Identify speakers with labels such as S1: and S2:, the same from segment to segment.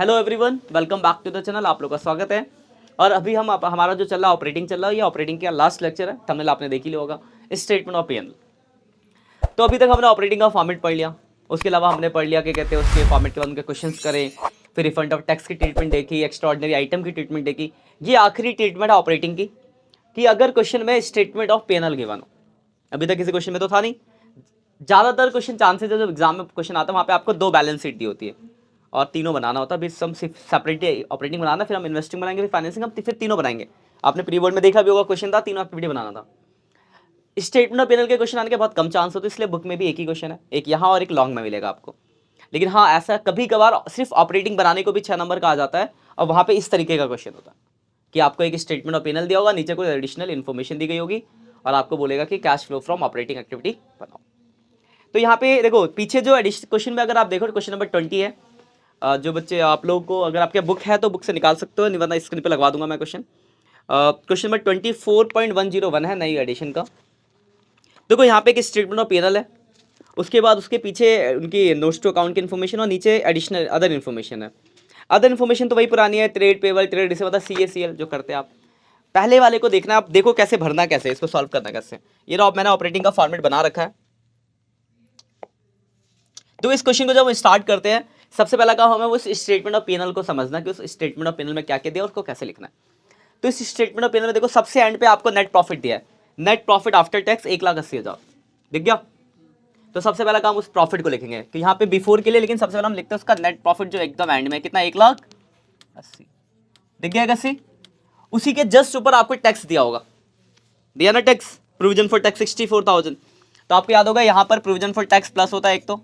S1: Hello everyone, welcome back to the channel. आप लोग का स्वागत है। और अभी हमारा जो चल रहा है ऑपरेटिंग चल रहा है, ये ऑपरेटिंग का लास्ट लेक्चर है। थंबनेल आपने देख ही लिया होगा, स्टेटमेंट ऑफ पीएनएल। तो अभी तक हमने ऑपरेटिंग का फॉर्मेट पढ़ लिया, उसके अलावा हमने पढ़ लिया कि कहते हैं उसके फॉर्मेट के बाद उनके क्वेश्चंस करें, फिर रिफंड ऑफ टैक्स की ट्रीटमेंट देखी, एक्स्ट्राऑर्डिनरी आइटम की ट्रीटमेंट देखी। ये आखिरी ट्रीटमेंट है ऑपरेटिंग की कि अगर क्वेश्चन में स्टेटमेंट ऑफ पीएनएल गिवन हो। अभी तक किसी क्वेश्चन में तो था नहीं। ज़्यादातर क्वेश्चन चांसेस है, जब एग्जाम में क्वेश्चन आता है वहाँ पे आपको दो बैलेंस शीट दी होती है और तीनों बनाना होता है। अभी हम सिर्फ सेपरेटली ऑपरेटिंग बनाना, फिर हम इन्वेस्टिंग बनाएंगे, फिर फाइनेंसिंग, हम फिर तीनों बनाएंगे। आपने प्री बोर्ड में देखा भी होगा, क्वेश्चन था, तीनों एक्टिविटी बनाना था। स्टेटमेंट ऑफ पीएनएल के क्वेश्चन आने के बहुत कम चांस होते हैं, इसलिए बुक में भी एक ही क्वेश्चन है, एक यहाँ और एक लॉन्ग में मिलेगा आपको। लेकिन हाँ, ऐसा कभी कभार सिर्फ ऑपरेटिंग बनाने को भी 6 नंबर का आ जाता है, और वहाँ पे इस तरीके का क्वेश्चन होता है कि आपको एक स्टेटमेंट ऑफ पीएनएल दिया होगा, नीचे कोई एडिशनल इन्फॉर्मेशन दी गई होगी और आपको बोलेगा कि cash flow from operating activity बनाओ। तो यहाँ पे देखो पीछे जो क्वेश्चन में अगर आप देखो, क्वेश्चन नंबर 20 है। जो बच्चे आप लोगों को, अगर आपके बुक है तो बुक से निकाल सकते हो, नहीं वरना स्क्रीन पे लगवा दूंगा मैं क्वेश्चन। क्वेश्चन नंबर 24.101 है, नई एडिशन का। देखो यहाँ पे एक स्टेटमेंट ऑफ पीएनएल है, उसके बाद उसके पीछे उनकी नोट्स टू अकाउंट की इन्फॉर्मेशन और नीचे एडिशनल अदर इन्फॉर्मेशन है। अदर इन्फॉर्मेशन तो वही पुरानी है, trade payable, trade receivable, CACL जो करते हैं आप। पहले वाले को देखना, आप देखो कैसे भरना, कैसे इसको सॉल्व करना कैसे। ये रहा, मैंने ऑपरेटिंग का फॉर्मेट बना रखा है। तो इस क्वेश्चन को जब हम स्टार्ट करते हैं, सबसे पहला काम हमें उस स्टेटमेंट ऑफ पीएनएल को समझना कि उस स्टेटमेंट ऑफ पीएनएल में क्या क्या दिया और उसको कैसे लिखना है। तो इस स्टेटमेंट ऑफ पीएनएल में देखो, सबसे एंड पे आपको नेट प्रॉफिट दिया है। नेट प्रॉफिट आफ्टर टैक्स 1,80,000 दिख गया। तो सबसे पहला काम उस प्रॉफिट को लिखेंगे कि यहाँ पे बिफोर के लिए, लेकिन सबसे पहले हम लिखते हैं उसका नेट प्रॉफिट जो एकदम एंड में कितना, 1,80,000 दिख गया। 80 उसी के जस्ट ऊपर आपको टैक्स दिया होगा, दिया ना टैक्स, प्रोविजन फॉर टैक्स 64,000। तो आपको याद होगा यहाँ पर प्रोविजन फॉर टैक्स प्लस होता है, एक तो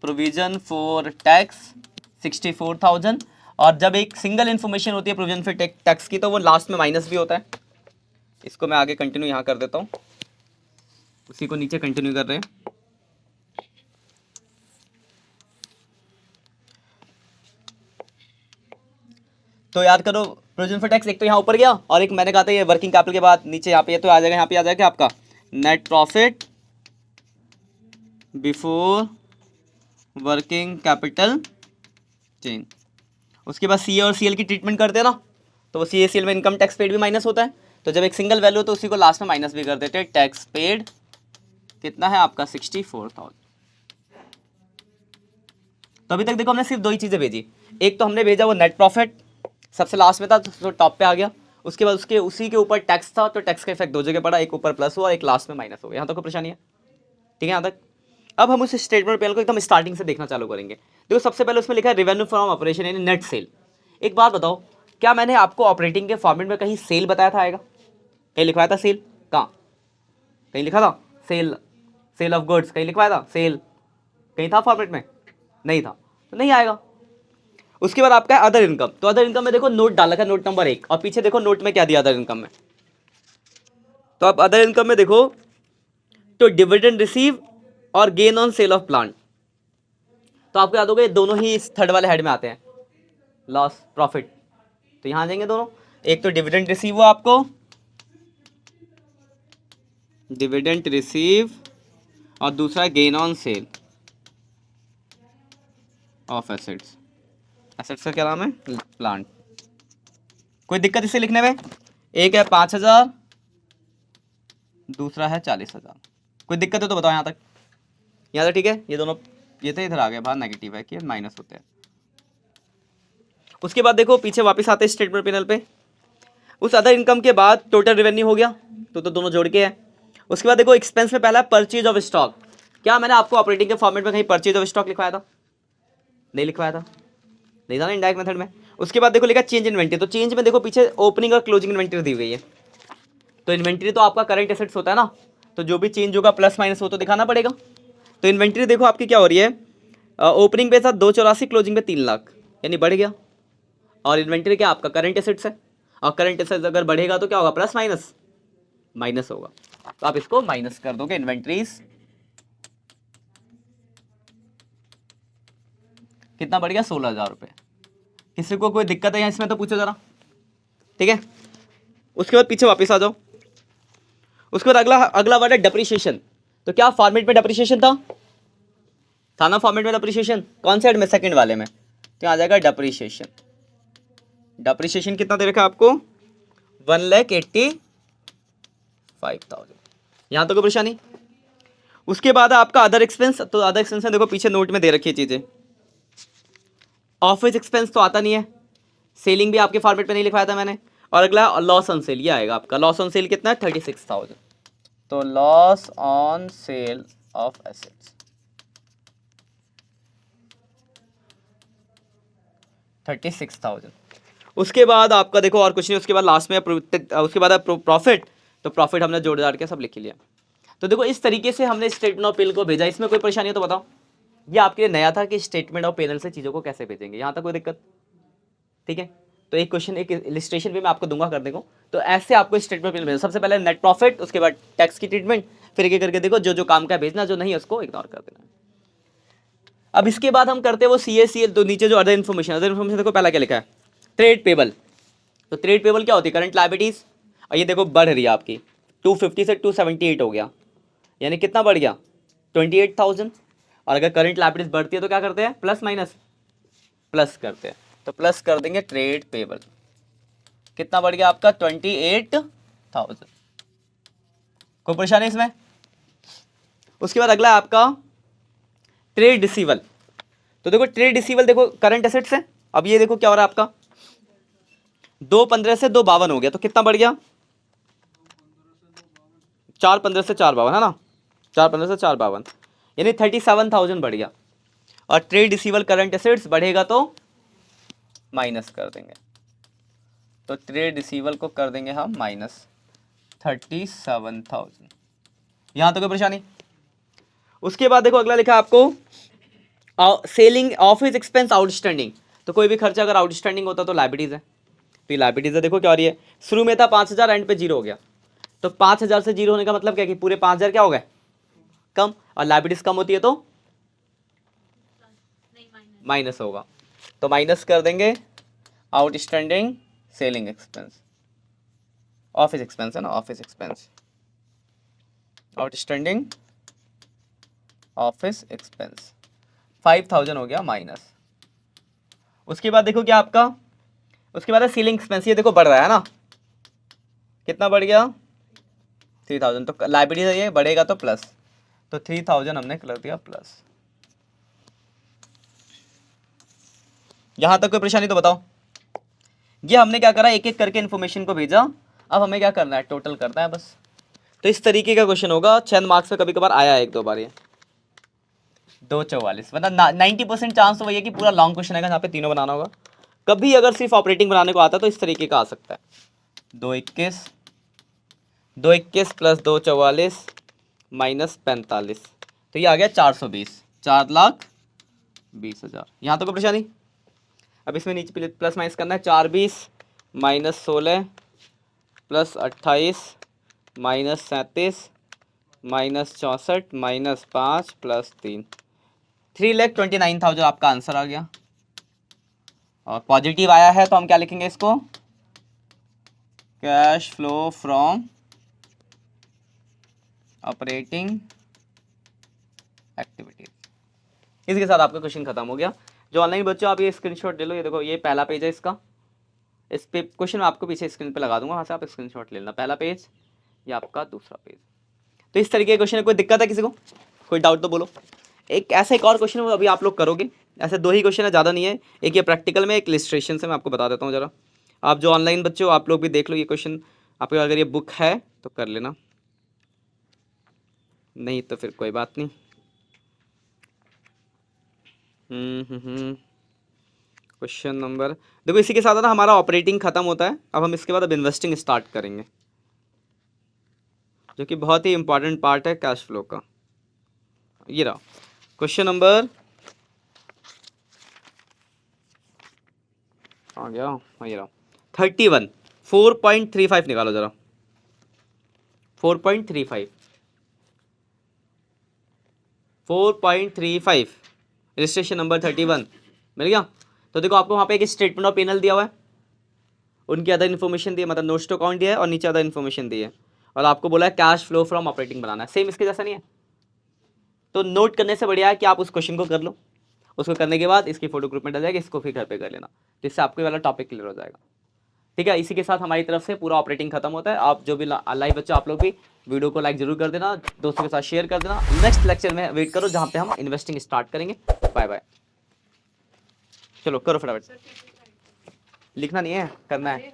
S1: प्रोविजन फॉर टैक्स 64,000, और जब एक सिंगल इन्फॉर्मेशन होती है प्रोविजन फॉर टैक्स की, तो वो लास्ट में माइनस भी होता है। इसको मैं आगे कंटिन्यू यहाँ कर देता हूँ, उसी को नीचे कंटिन्यू कर रहे हैं। तो याद करो, प्रोविजन फॉर टैक्स एक तो यहाँ ऊपर गया, और एक मैंने कहा था ये वर्किंग कैपिटल के बाद नीचे यहाँ पे, तो आ जाएगा, यहाँ पे आ जाएगा आपका net profit before working capital change. उसके बाद CA और CL की ट्रीटमेंट करते हैं ना, तो वो CACL में इनकम टैक्स पेड भी माइनस होता है। तो जब एक सिंगल वैल्यू हो तो उसी को लास्ट में माइनस भी कर देते हैं। टैक्स पेड कितना है आपका, 64,000। तो अभी तक देखो हमने सिर्फ दो ही चीज़ें भेजी। एक तो हमने भेजा वो नेट प्रॉफिट, सबसे लास्ट में था तो टॉप पे आ गया। उसके बाद उसके उसी के ऊपर टैक्स था, तो टैक्स का इफेक्ट दो जगह पड़ा, एक ऊपर प्लस हुआ, एक लास्ट में माइनस हो गया। यहाँ तक कोई परेशानी है? ठीक है यहाँ तक। अब हम उस स्टेटमेंट पीएनएल को एकदम स्टार्टिंग से देखना चालू करेंगे। देखो सबसे पहले उसमें लिखा है रेवेन्यू फ्रॉम ऑपरेशन यानी नेट सेल। एक बात बताओ, क्या मैंने आपको ऑपरेटिंग के फॉर्मेट में कहीं सेल बताया था? आएगा कहीं लिखवाया था सेल? कहाँ कहीं लिखा था सेल? सेल ऑफ गुड्स कहीं लिखवाया था? सेल कहीं था फॉर्मेट में? नहीं था, तो नहीं आएगा। उसके बाद आपका है अदर इनकम। तो अदर इनकम में देखो नोट डाला है, नोट नंबर 1, और पीछे देखो नोट में क्या दिया अदर इनकम में। तो आप अदर इनकम में देखो तो डिविडेंड रिसीव और gain on sale of plant. तो आपको याद होगा ये दोनों ही इस थर्ड वाले हेड में आते हैं, लॉस प्रॉफिट। तो यहां आ जाएंगे दोनों, एक तो डिविडेंड रिसीव हुआ आपको, डिविडेंड रिसीव, और दूसरा gain on sale of assets. Assets का क्या नाम है? प्लांट। कोई दिक्कत इसे लिखने में? एक है 5,000, दूसरा है 40,000। कोई दिक्कत है तो बताओ यहाँ तक। यहाँ तक ठीक है? ये दोनों, ये तो इधर आ गया बाहर, नेगेटिव है कि माइनस होते हैं। उसके बाद देखो पीछे वापस आते हैं स्टेटमेंट पैनल पे। उस अदर इनकम के बाद टोटल रेवेन्यू हो गया, तो दोनों जोड़ के है। उसके बाद देखो एक्सपेंस में पहला परचेज ऑफ स्टॉक। क्या मैंने आपको ऑपरेटिंग के फॉर्मेट में कहीं परचेज ऑफ स्टॉक लिखवाया था? नहीं लिखवाया था, नहीं था ना, इनडायरेक्ट मेथड में। उसके बाद देखो लिखा चेंज इन्वेंट्री। तो चेंज में देखो पीछे ओपनिंग और क्लोजिंग इन्वेंट्री दी हुई है। तो इन्वेंट्री तो आपका करंट एसेट्स होता है ना, तो जो भी चेंज होगा प्लस माइनस वो तो दिखाना पड़ेगा। तो इन्वेंट्री देखो आपकी क्या हो रही है, ओपनिंग पे था 284, क्लोजिंग पे 3 लाख, यानी बढ़ गया। और इन्वेंट्री क्या आपका करंट एसेट्स है, और करंट एसेट्स अगर बढ़ेगा तो क्या होगा, प्लस माइनस माइनस होगा। तो आप इसको माइनस कर दोगे। इन्वेंट्रीज कितना बढ़ गया, 16,000 रुपये। किसी को कोई दिक्कत है यहाँ इसमें तो पूछो जरा, ठीक है। उसके बाद पीछे वापस आ जाओ। उसके बाद अगला वर्ड है डेप्रिसिएशन। तो क्या फॉर्मेट में डेप्रिसिएशन था? था ना फॉर्मेट में डिप्रिसिएशन, कौन से हेड में, सेकंड वाले में, तो आ जाएगा डिप्रिसिएशन। डिप्रिसिएशन कितना दे रखा है आपको, 1,85,000। यहाँ तो कोई परेशानी। उसके बाद आपका अदर एक्सपेंस, तो अदर एक्सपेंस में देखो पीछे नोट में दे रखी है चीजें। ऑफिस एक्सपेंस तो आता नहीं है, सेलिंग भी आपके फॉर्मेट पे नहीं लिखवाया था मैंने। और अगला लॉस ऑन सेल, ये आएगा आपका। लॉस ऑन सेल कितना है, 36,000। तो loss on sale of assets 36,000। उसके बाद आपका देखो और कुछ नहीं, उसके बाद लास्ट में उसके बाद प्रॉफिट, तो प्रॉफिट हमने जोड़ जाड़ के सब लिख लिया। तो देखो इस तरीके से हमने स्टेटमेंट ऑफ पेल को भेजा। इसमें कोई परेशानी हो तो बताओ। ये आपके लिए नया था कि स्टेटमेंट ऑफ पेनल से चीज़ों को कैसे भेजेंगे, यहाँ तक कोई दिक्कत, ठीक है। तो एक क्वेश्चन, एक इलिस्ट्रेशन भी मैं आपको दूंगा करने को। तो ऐसे आपको स्टेटमेंट भेजना, सबसे पहले नेट प्रॉफिट, उसके बाद टैक्स की ट्रीटमेंट, फिर एक करके देखो जो जो काम का भेजना, जो नहीं उसको इग्नोर कर देना। अब इसके बाद हम करते हैं वो CACL। तो नीचे जो अदर इन्फॉर्मेशन, देखो पहला क्या लिखा है, ट्रेड पेबल। तो ट्रेड पेबल क्या होती है, करंट लायबिलिटीज। और ये देखो बढ़ रही है आपकी, 250 से 278 हो गया, यानी कितना बढ़ गया, 28,000। और अगर करंट लायबिलिटीज बढ़ती है तो क्या करते हैं, प्लस माइनस प्लस करते हैं। तो प्लस कर देंगे ट्रेड पेबल, कितना बढ़ गया आपका, 28,000। कोई परेशानी इसमें। उसके बाद अगला आपका ट्रेड रिसीवल। तो देखो ट्रेड रिसीवल, देखो करंट एसेट्स है। अब ये देखो क्या हो रहा है आपका, 215 से 252 हो गया, तो कितना बढ़ गया, 415 से 452 है ना, 415 से 452, यानी 37,000 बढ़ गया। और ट्रेड रिसीवल करंट एसेट्स बढ़ेगा तो माइनस कर देंगे। तो ट्रेड रिसीवल को कर देंगे हम माइनस 37,000। यहां तो कोई परेशानी। उसके बाद देखो अगला लिखा आपको सेलिंग ऑफिस एक्सपेंस आउटस्टैंडिंग। तो कोई भी खर्चा अगर आउटस्टैंडिंग होता तो लायबिलिटीज है। तो ये लायबिलिटीज है, देखो क्या हो रही है, शुरू में था 5,000, एंड पे 0 हो गया। तो 5,000 से 0 होने का मतलब क्या कि पूरे 5,000 क्या हो गए, कम। और लायबिलिटीज कम होती है तो माइनस होगा। तो माइनस कर देंगे outstanding selling expense, office expense है ना, office expense, outstanding office expense 5,000 हो गया माइनस। उसके बाद देखो क्या आपका, उसके बाद सीलिंग एक्सपेंस, ये देखो बढ़ रहा है ना, कितना बढ़ गया, 3,000। तो लायबिलिटी ये बढ़ेगा तो प्लस, तो 3,000 हमने कर दिया प्लस। यहां तक कोई परेशानी तो बताओ। ये हमने क्या करा, एक एक करके इन्फॉर्मेशन को भेजा। अब हमें क्या करना है, टोटल करना है बस। तो इस तरीके का क्वेश्चन होगा, 6 मार्क्स में कभी कभार आया है 1-2 बार ये। 244, मतलब 90% चांस तो वही है कि पूरा लॉन्ग क्वेश्चन आएगा जहाँ पे तीनों बनाना होगा। कभी अगर सिर्फ ऑपरेटिंग बनाने को आता तो इस तरीके का आ सकता है, 221 प्लस 244 माइनस 45, तो ये आ गया 420, 4,20,000। यहाँ तो कोई परेशानी। अब इसमें नीचे प्लस माइनस करना है, 420 minus 16 plus 28 minus 37 minus 64 minus 5 plus 3, 3,29,000 आपका आंसर आ गया। और पॉजिटिव आया है तो हम क्या लिखेंगे इसको, cash flow from operating activities. इसके साथ आपका क्वेश्चन खत्म हो गया। जो ऑनलाइन बच्चों आप ये स्क्रीनशॉट ले लो, ये देखो ये पहला पेज है इसका। इस पे क्वेश्चन मैं आपको पीछे स्क्रीन पे लगा दूंगा, वहाँ से आप स्क्रीनशॉट ले लेना, पहला पेज, ये आपका दूसरा पेज। तो इस तरीके के क्वेश्चन है, कोई दिक्कत है किसी को, कोई डाउट तो बोलो। एक ऐसा एक और क्वेश्चन है वो अभी आप लोग करोगे, ऐसे 2 ही क्वेश्चन है, ज़्यादा नहीं है। एक ये प्रैक्टिकल में, एक इलिस्ट्रेशन से। मैं आपको बता देता हूँ ज़रा, आप जो ऑनलाइन बच्चे हो आप लोग भी देख लो ये क्वेश्चन। आपके अगर ये बुक है तो कर लेना, नहीं तो फिर कोई बात नहीं। क्वेश्चन नंबर देखो, इसी के साथ ना हमारा ऑपरेटिंग खत्म होता है। अब हम इसके बाद अब इन्वेस्टिंग स्टार्ट करेंगे, जो कि बहुत ही इंपॉर्टेंट पार्ट है कैश फ्लो का। ये रहा क्वेश्चन नंबर, आ गया, हाँ ये रहा 31, 4.35 निकालो जरा, 4.35, 4.35 रजिस्ट्रेशन नंबर 31 मिल गया। तो देखो आपको वहाँ पे एक स्टेटमेंट ऑफ पेनल दिया हुआ है, उनकी अदर इन्फॉर्मेशन दी है, मतलब नोट्स टू अकाउंट दिया है और नीचे अदर इन्फॉर्मेशन दी है। और आपको बोला है कैश फ्लो फ्रॉम ऑपरेटिंग बनाना है, सेम इसके जैसा नहीं है। तो नोट करने से बढ़िया है कि आप उस क्वेश्चन को कर लो, उसको करने के बाद इसकी फोटो ग्रुप में डाल जाएगा, इसको फिर घर पे कर लेना, जिससे आपको वाला टॉपिक क्लियर हो जाएगा। ठीक है, इसी के साथ हमारी तरफ से पूरा ऑपरेटिंग खत्म होता है। आप जो भी लाइव बच्चे आप लोग भी वीडियो को लाइक जरूर कर देना, दोस्तों के साथ शेयर कर देना। नेक्स्ट लेक्चर में वेट करो जहाँ पे हम इन्वेस्टिंग स्टार्ट करेंगे। Bye bye. चलो करो फटाफट, लिखना नहीं है, करना है।